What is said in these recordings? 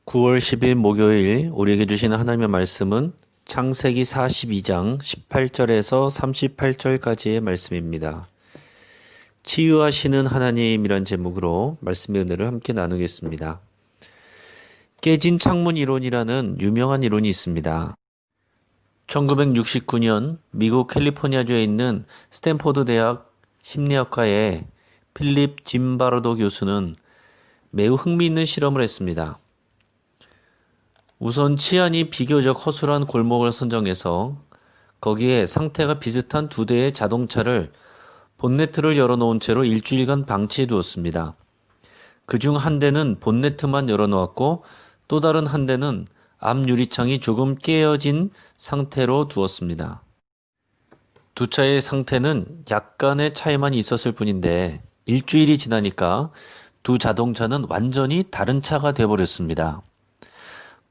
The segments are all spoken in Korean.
9월 10일 목요일 우리에게 주시는 하나님의 말씀은 창세기 42장 18절에서 38절까지의 말씀입니다. 치유하시는 하나님이란 제목으로 말씀의 은혜를 함께 나누겠습니다. 깨진 창문 이론이라는 유명한 이론이 있습니다. 1969년 미국 캘리포니아주에 있는 스탠포드 대학 심리학과의 필립 짐바르도 교수는 매우 흥미있는 실험을 했습니다. 우선 치안이 비교적 허술한 골목을 선정해서 거기에 상태가 비슷한 두 대의 자동차를 본네트를 열어놓은 채로 일주일간 방치해 두었습니다. 그중 한 대는 본네트만 열어놓았고 또 다른 한 대는 앞 유리창이 조금 깨어진 상태로 두었습니다. 두 차의 상태는 약간의 차이만 있었을 뿐인데 일주일이 지나니까 두 자동차는 완전히 다른 차가 되어버렸습니다.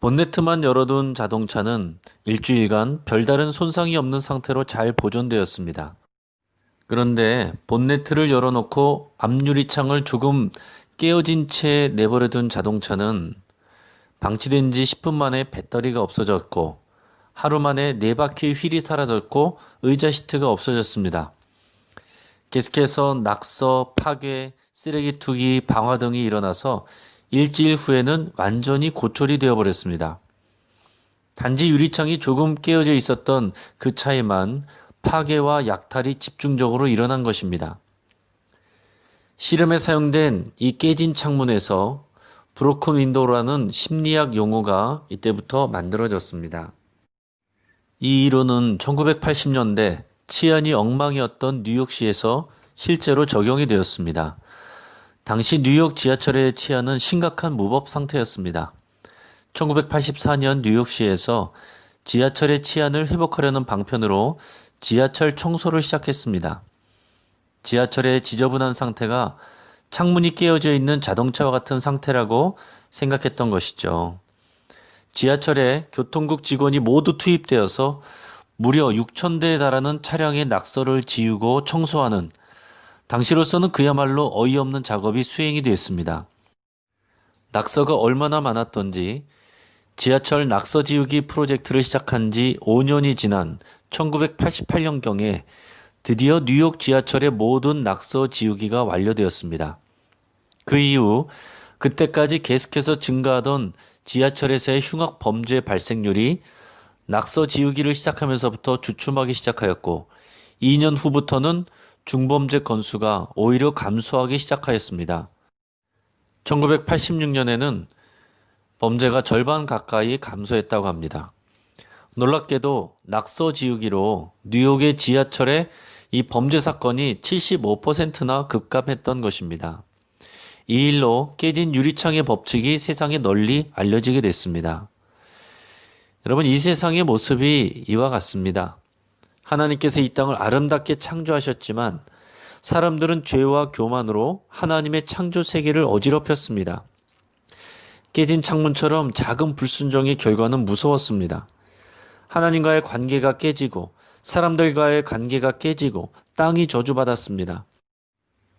본네트만 열어둔 자동차는 일주일간 별다른 손상이 없는 상태로 잘 보존되었습니다. 그런데 본네트를 열어놓고 앞유리창을 조금 깨어진 채 내버려둔 자동차는 방치된 지 10분 만에 배터리가 없어졌고 하루 만에 네 바퀴 휠이 사라졌고 의자 시트가 없어졌습니다. 계속해서 낙서, 파괴, 쓰레기 투기, 방화 등이 일어나서 일주일 후에는 완전히 고철이 되어버렸습니다. 단지 유리창이 조금 깨어져 있었던 그 차에만 파괴와 약탈이 집중적으로 일어난 것입니다. 실험에 사용된 이 깨진 창문에서 브로큰 윈도우라는 심리학 용어가 이때부터 만들어졌습니다. 이 이론은 1980년대 치안이 엉망이었던 뉴욕시에서 실제로 적용이 되었습니다. 당시 뉴욕 지하철의 치안은 심각한 무법 상태였습니다. 1984년 뉴욕시에서 지하철의 치안을 회복하려는 방편으로 지하철 청소를 시작했습니다. 지하철의 지저분한 상태가 창문이 깨어져 있는 자동차와 같은 상태라고 생각했던 것이죠. 지하철에 교통국 직원이 모두 투입되어서 무려 6,000대에 달하는 차량의 낙서를 지우고 청소하는 당시로서는 그야말로 어이없는 작업이 수행이 되었습니다. 낙서가 얼마나 많았던지 지하철 낙서 지우기 프로젝트를 시작한 지 5년이 지난 1988년경에 드디어 뉴욕 지하철의 모든 낙서 지우기가 완료되었습니다. 그 이후 그때까지 계속해서 증가하던 지하철에서의 흉악 범죄 발생률이 낙서 지우기를 시작하면서부터 주춤하기 시작하였고 2년 후부터는 중범죄 건수가 오히려 감소하기 시작하였습니다. 1986년에는 범죄가 절반 가까이 감소했다고 합니다. 놀랍게도 낙서 지우기로 뉴욕의 지하철의 이 범죄 사건이 75%나 급감했던 것입니다. 이 일로 깨진 유리창의 법칙이 세상에 널리 알려지게 됐습니다. 여러분, 이 세상의 모습이 이와 같습니다. 하나님께서 이 땅을 아름답게 창조하셨지만 사람들은 죄와 교만으로 하나님의 창조 세계를 어지럽혔습니다. 깨진 창문처럼 작은 불순종의 결과는 무서웠습니다. 하나님과의 관계가 깨지고 사람들과의 관계가 깨지고 땅이 저주받았습니다.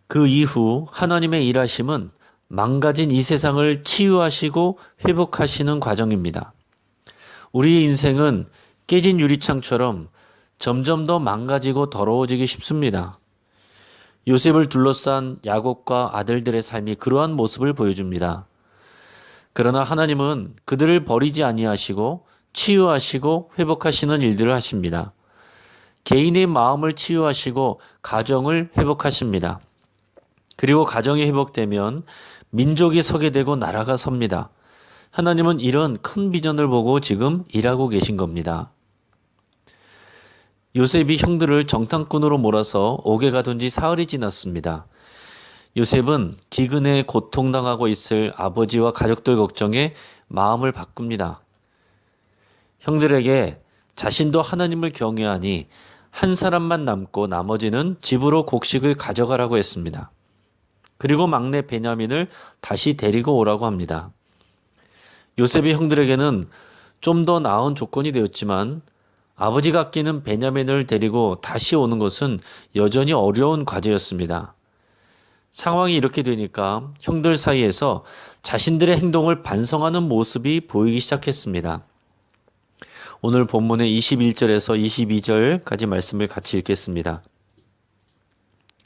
그 이후 하나님의 일하심은 망가진 이 세상을 치유하시고 회복하시는 과정입니다. 우리의 인생은 깨진 유리창처럼 점점 더 망가지고 더러워지기 쉽습니다. 요셉을 둘러싼 야곱과 아들들의 삶이 그러한 모습을 보여줍니다. 그러나 하나님은 그들을 버리지 아니하시고 치유하시고 회복하시는 일들을 하십니다. 개인의 마음을 치유하시고 가정을 회복하십니다. 그리고 가정이 회복되면 민족이 서게 되고 나라가 섭니다. 하나님은 이런 큰 비전을 보고 지금 일하고 계신 겁니다. 요셉이 형들을 정탐꾼으로 몰아서 옥에 가둔 지 사흘이 지났습니다. 요셉은 기근에 고통당하고 있을 아버지와 가족들 걱정에 마음을 바꿉니다. 형들에게 자신도 하나님을 경외하니 한 사람만 남고 나머지는 집으로 곡식을 가져가라고 했습니다. 그리고 막내 베냐민을 다시 데리고 오라고 합니다. 요셉의 형들에게는 좀 더 나은 조건이 되었지만 아버지가 아끼는 베냐민을 데리고 다시 오는 것은 여전히 어려운 과제였습니다. 상황이 이렇게 되니까 형들 사이에서 자신들의 행동을 반성하는 모습이 보이기 시작했습니다. 오늘 본문의 21절에서 22절까지 말씀을 같이 읽겠습니다.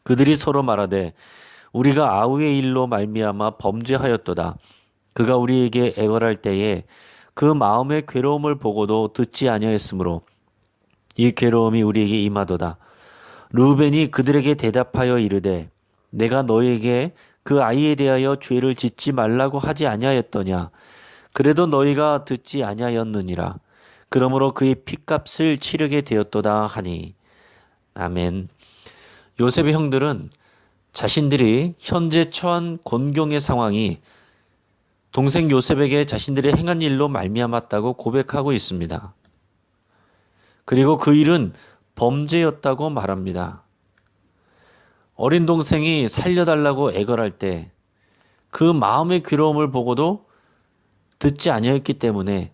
그들이 서로 말하되 우리가 아우의 일로 말미암아 범죄하였도다. 그가 우리에게 애걸할 때에 그 마음의 괴로움을 보고도 듣지 아니하였으므로 이 괴로움이 우리에게 임하도다. 르우벤이 그들에게 대답하여 이르되 내가 너에게 그 아이에 대하여 죄를 짓지 말라고 하지 아니하였더냐. 그래도 너희가 듣지 아니하였느니라. 그러므로 그의 핏값을 치르게 되었도다 하니. 아멘. 요셉의 형들은 자신들이 현재 처한 곤경의 상황이 동생 요셉에게 자신들이 행한 일로 말미암았다고 고백하고 있습니다. 그리고 그 일은 범죄였다고 말합니다. 어린 동생이 살려달라고 애걸할 때 그 마음의 괴로움을 보고도 듣지 아니했기 때문에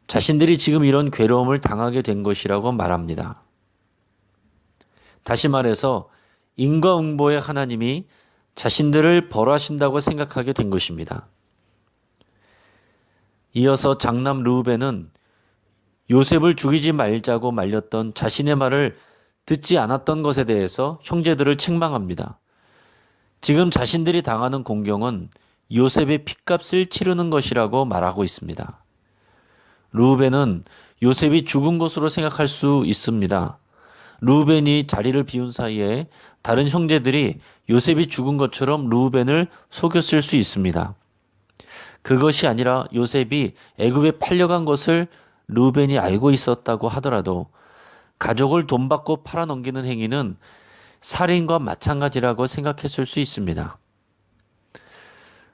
자신들이 지금 이런 괴로움을 당하게 된 것이라고 말합니다. 다시 말해서 인과응보의 하나님이 자신들을 벌하신다고 생각하게 된 것입니다. 이어서 장남 르우벤은 요셉을 죽이지 말자고 말렸던 자신의 말을 듣지 않았던 것에 대해서 형제들을 책망합니다. 지금 자신들이 당하는 공경은 요셉의 핏값을 치르는 것이라고 말하고 있습니다. 르우벤은 요셉이 죽은 것으로 생각할 수 있습니다. 르우벤이 자리를 비운 사이에 다른 형제들이 요셉이 죽은 것처럼 르우벤을 속였을 수 있습니다. 그것이 아니라 요셉이 애굽에 팔려간 것을 르우벤이 알고 있었다고 하더라도 가족을 돈 받고 팔아넘기는 행위는 살인과 마찬가지라고 생각했을 수 있습니다.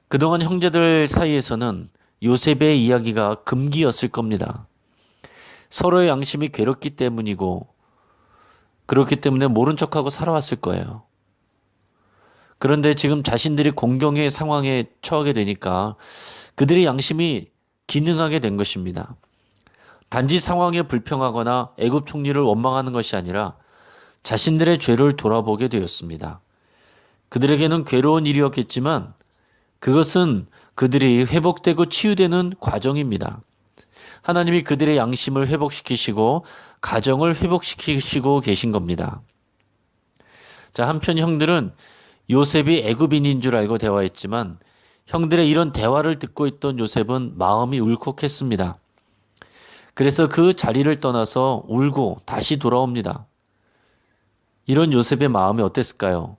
그동안 형제들 사이에서는 요셉의 이야기가 금기였을 겁니다. 서로의 양심이 괴롭기 때문이고 그렇기 때문에 모른 척하고 살아왔을 거예요. 그런데 지금 자신들이 공경의 상황에 처하게 되니까 그들의 양심이 기능하게 된 것입니다. 단지 상황에 불평하거나 애굽 총리를 원망하는 것이 아니라 자신들의 죄를 돌아보게 되었습니다. 그들에게는 괴로운 일이었겠지만 그것은 그들이 회복되고 치유되는 과정입니다. 하나님이 그들의 양심을 회복시키시고 가정을 회복시키시고 계신 겁니다. 자, 한편 형들은 요셉이 애굽인인 줄 알고 대화했지만 형들의 이런 대화를 듣고 있던 요셉은 마음이 울컥했습니다. 그래서 그 자리를 떠나서 울고 다시 돌아옵니다. 이런 요셉의 마음이 어땠을까요?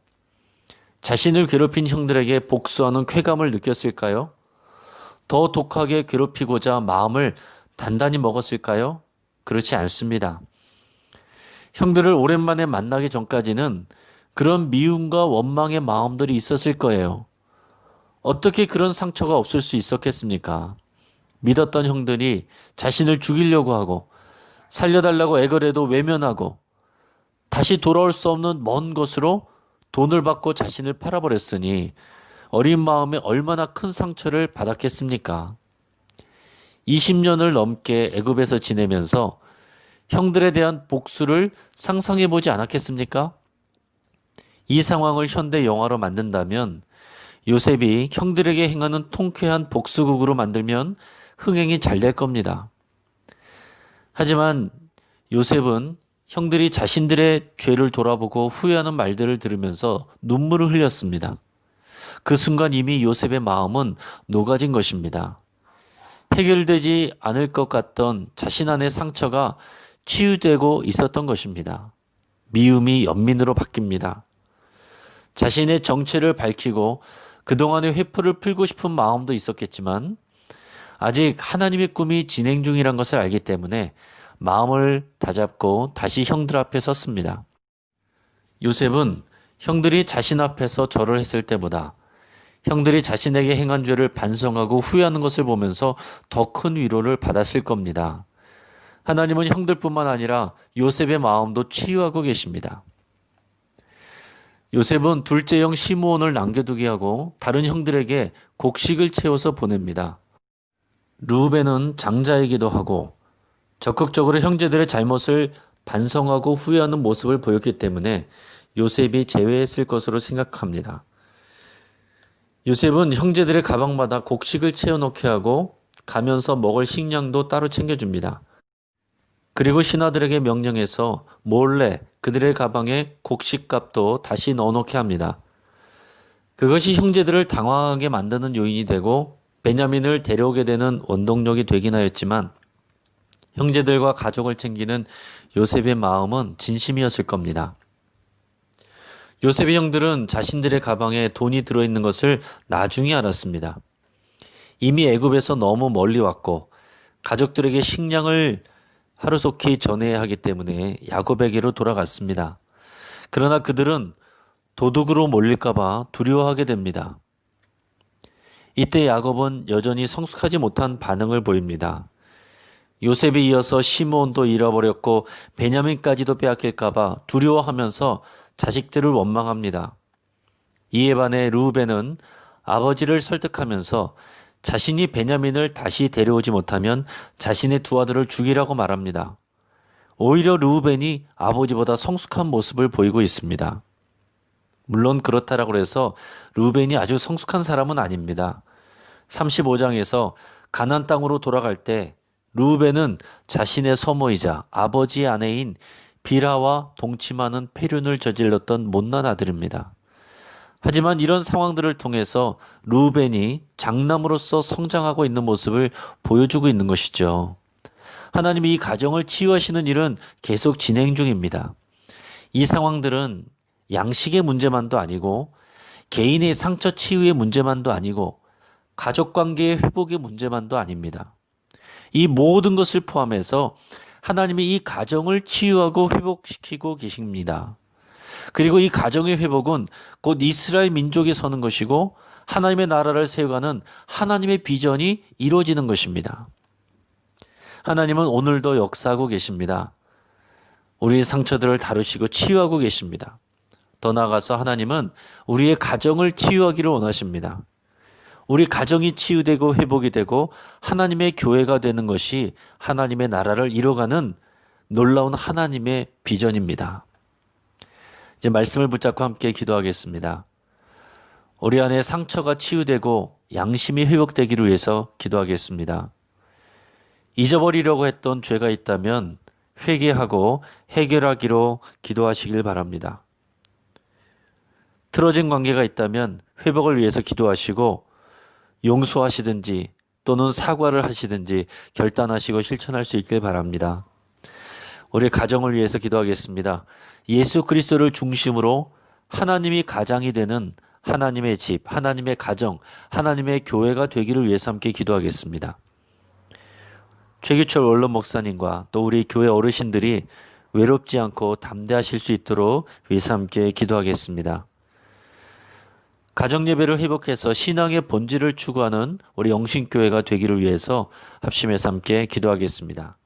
자신을 괴롭힌 형들에게 복수하는 쾌감을 느꼈을까요? 더 독하게 괴롭히고자 마음을 단단히 먹었을까요? 그렇지 않습니다. 형들을 오랜만에 만나기 전까지는 그런 미움과 원망의 마음들이 있었을 거예요. 어떻게 그런 상처가 없을 수 있었겠습니까? 믿었던 형들이 자신을 죽이려고 하고 살려달라고 애걸해도 외면하고 다시 돌아올 수 없는 먼 곳으로 돈을 받고 자신을 팔아버렸으니 어린 마음에 얼마나 큰 상처를 받았겠습니까? 20년을 넘게 애굽에서 지내면서 형들에 대한 복수를 상상해 보지 않았겠습니까? 이 상황을 현대 영화로 만든다면 요셉이 형들에게 행하는 통쾌한 복수극으로 만들면 흥행이 잘 될 겁니다. 하지만 요셉은 형들이 자신들의 죄를 돌아보고 후회하는 말들을 들으면서 눈물을 흘렸습니다. 그 순간 이미 요셉의 마음은 녹아진 것입니다. 해결되지 않을 것 같던 자신 안의 상처가 치유되고 있었던 것입니다. 미움이 연민으로 바뀝니다. 자신의 정체를 밝히고 그동안의 회포를 풀고 싶은 마음도 있었겠지만 아직 하나님의 꿈이 진행 중이란 것을 알기 때문에 마음을 다잡고 다시 형들 앞에 섰습니다. 요셉은 형들이 자신 앞에서 절을 했을 때보다 형들이 자신에게 행한 죄를 반성하고 후회하는 것을 보면서 더 큰 위로를 받았을 겁니다. 하나님은 형들뿐만 아니라 요셉의 마음도 치유하고 계십니다. 요셉은 둘째 형 시므온을 남겨두게 하고 다른 형들에게 곡식을 채워서 보냅니다. 르우벤은 장자이기도 하고 적극적으로 형제들의 잘못을 반성하고 후회하는 모습을 보였기 때문에 요셉이 제외했을 것으로 생각합니다. 요셉은 형제들의 가방마다 곡식을 채워놓게 하고 가면서 먹을 식량도 따로 챙겨줍니다. 그리고 신하들에게 명령해서 몰래 그들의 가방에 곡식값도 다시 넣어놓게 합니다. 그것이 형제들을 당황하게 만드는 요인이 되고 베냐민을 데려오게 되는 원동력이 되긴 하였지만 형제들과 가족을 챙기는 요셉의 마음은 진심이었을 겁니다. 요셉의 형들은 자신들의 가방에 돈이 들어있는 것을 나중에 알았습니다. 이미 애굽에서 너무 멀리 왔고 가족들에게 식량을 하루속히 전해야 하기 때문에 야곱에게로 돌아갔습니다. 그러나 그들은 도둑으로 몰릴까봐 두려워하게 됩니다. 이때 야곱은 여전히 성숙하지 못한 반응을 보입니다. 요셉에 이어서 시므온도 잃어버렸고 베냐민까지도 빼앗길까봐 두려워하면서 자식들을 원망합니다. 이에 반해 르우벤은 아버지를 설득하면서 자신이 베냐민을 다시 데려오지 못하면 자신의 두 아들을 죽이라고 말합니다. 오히려 르우벤이 아버지보다 성숙한 모습을 보이고 있습니다. 물론 그렇다라고 해서 르우벤이 아주 성숙한 사람은 아닙니다. 35장에서 가나안 땅으로 돌아갈 때 르우벤은 자신의 서모이자 아버지의 아내인 빌하와 동침하는 패륜을 저질렀던 못난 아들입니다. 하지만 이런 상황들을 통해서 르우벤이 장남으로서 성장하고 있는 모습을 보여주고 있는 것이죠. 하나님이 이 가정을 치유하시는 일은 계속 진행 중입니다. 이 상황들은 양식의 문제만도 아니고 개인의 상처 치유의 문제만도 아니고 가족관계의 회복의 문제만도 아닙니다. 이 모든 것을 포함해서 하나님이 이 가정을 치유하고 회복시키고 계십니다. 그리고 이 가정의 회복은 곧 이스라엘 민족이 서는 것이고 하나님의 나라를 세워가는 하나님의 비전이 이루어지는 것입니다. 하나님은 오늘도 역사하고 계십니다. 우리의 상처들을 다루시고 치유하고 계십니다. 더 나아가서 하나님은 우리의 가정을 치유하기를 원하십니다. 우리 가정이 치유되고 회복이 되고 하나님의 교회가 되는 것이 하나님의 나라를 이뤄가는 놀라운 하나님의 비전입니다. 이제 말씀을 붙잡고 함께 기도하겠습니다. 우리 안에 상처가 치유되고 양심이 회복되기를 위해서 기도하겠습니다. 잊어버리려고 했던 죄가 있다면 회개하고 해결하기로 기도하시길 바랍니다. 틀어진 관계가 있다면 회복을 위해서 기도하시고 용서하시든지 또는 사과를 하시든지 결단하시고 실천할 수 있길 바랍니다. 우리 가정을 위해서 기도하겠습니다. 예수 그리스도를 중심으로 하나님이 가장이 되는 하나님의 집, 하나님의 가정, 하나님의 교회가 되기를 위해서 함께 기도하겠습니다. 최규철 원로 목사님과 또 우리 교회 어르신들이 외롭지 않고 담대하실 수 있도록 위해서 함께 기도하겠습니다. 가정예배를 회복해서 신앙의 본질을 추구하는 우리 영신교회가 되기를 위해서 합심해서 함께 기도하겠습니다.